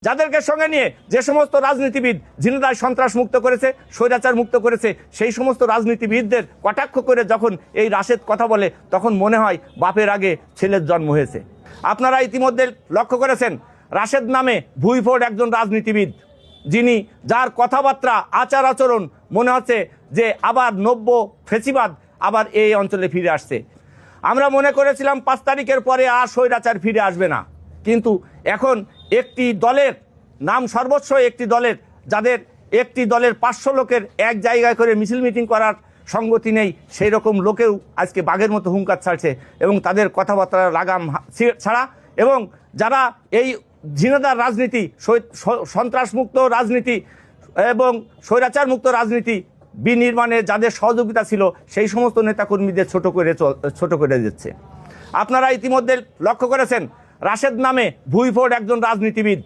যাদেরকে সঙ্গে নিয়ে যে সমস্ত রাজনীতিবিদ ঝিনাইদহ সন্ত্রাস মুক্ত করেছে, স্বৈরাচার মুক্ত করেছে, সেই সমস্ত রাজনীতিবিদদের কটাক্ষ করে যখন এই রাশেদ কথা বলে তখন মনে হয় বাপের আগে ছেলের জন্ম হয়েছে। আপনারা ইতিমধ্যে লক্ষ্য করেছেন রাশেদ নামে ভুইফোড় একজন রাজনীতিবিদ, যিনি যার কথাবার্তা আচার আচরণ মনে হচ্ছে যে আবার নব্য ফেসিবাদ আবার এই অঞ্চলে ফিরে আসছে। আমরা মনে করেছিলাম 5 তারিখের পরে আর স্বৈরাচার ফিরে আসবে না, কিন্তু এখন একটি দলের নাম সর্বস্ব, একটি দলের যাদের একটি দলের 500 লোকের এক জায়গায় করে মিছিল মিটিং করার সঙ্গতি নেই, সেই রকম লোকেও আজকে বাঘের মতো হুঙ্কার ছাড়ছে এবং তাদের কথাবার্তার লাগাম ছাড়া, এবং যারা এই ঝিনাইদহ রাজনীতি, সন্ত্রাসমুক্ত রাজনীতি এবং স্বৈরাচার মুক্ত রাজনীতি বিনির্মাণে যাদের সহযোগিতা ছিল সেই সমস্ত নেতাকর্মীদের ছোট করে দিচ্ছে। আপনারা ইতিমধ্যে লক্ষ্য করেছেন রাশেদ নামে ভুইফোড় একজন রাজনীতিবিদ,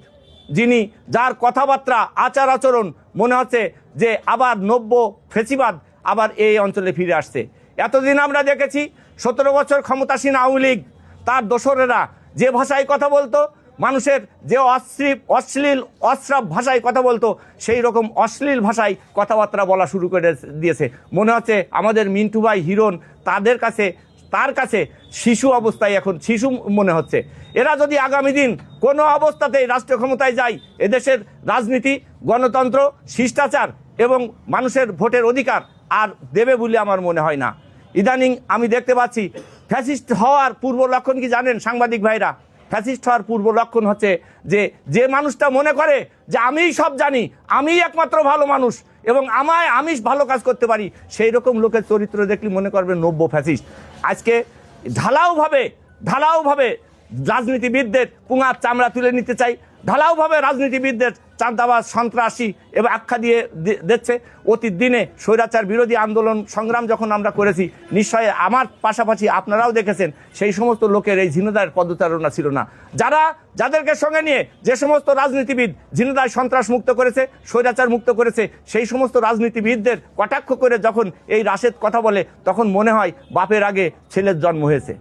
যিনি যার কথাবার্তা আচার আচরণ মনে হচ্ছে যে আবার নব্য ফেসিবাদ আবার এই অঞ্চলে ফিরে আসছে। এতদিন আমরা দেখেছি 17 বছর ক্ষমতাসীন আওয়ামী লীগ তার দোসরেরা যে ভাষায় কথা বলতো, মানুষের যে অশ্লীল অশ্রাব ভাষায় কথা বলতো, সেই রকম অশ্লীল ভাষায় কথাবার্তা বলা শুরু করে দিয়েছে। মনে হচ্ছে আমাদের মিন্টু ভাই হিরণ তার কাছে শিশু অবস্থায় এখন শিশু মনে হচ্ছে। এরা যদি আগামী দিন কোনো অবস্থাতেই রাষ্ট্রীয় ক্ষমতায় যায়, এদেশের রাজনীতি, গণতন্ত্র, শিষ্টাচার এবং মানুষের ভোটের অধিকার আর দেবে বলে আমার মনে হয় না। ইদানিং আমি দেখতে পাচ্ছি ফ্যাসিস্ট হওয়ার পূর্ব লক্ষণ কি জানেন সাংবাদিক ভাইরা? ফ্যাসিস্ট হওয়ার পূর্ব লক্ষণ হচ্ছে যে মানুষটা মনে করে যে আমিই সব জানি, আমিই একমাত্র ভালো মানুষ এবং আমি ভালো কাজ করতে পারি, সেই রকম লোকের চরিত্র দেখলে মনে করবেন নব্য ফ্যাসিস্ট। আজকে ঢালাওভাবে রাজনীতিবিদদের পুঙার চামড়া তুলে নিতে চাই, ঢালাওভাবে রাজনীতিবিদদের চাঁদাবাজ, সন্ত্রাসী এবং আখ্যা দিয়ে দিচ্ছে। অতীত দিনে স্বৈরাচার বিরোধী আন্দোলন সংগ্রাম যখন আমরা করেছি, নিশ্চয়ই আমার পাশাপাশি আপনারাও দেখেছেন সেই সমস্ত লোকের এই ঝিনাইদহের পদচারণা ছিল না। যাদেরকে সঙ্গে নিয়ে যে সমস্ত রাজনীতিবিদ ঝিনাইদহ সন্ত্রাস মুক্ত করেছে, স্বৈরাচার মুক্ত করেছে, সেই সমস্ত রাজনীতিবিদদের কটাক্ষ করে যখন এই রাশেদ কথা বলে তখন মনে হয় বাপের আগে ছেলের জন্ম হয়েছে।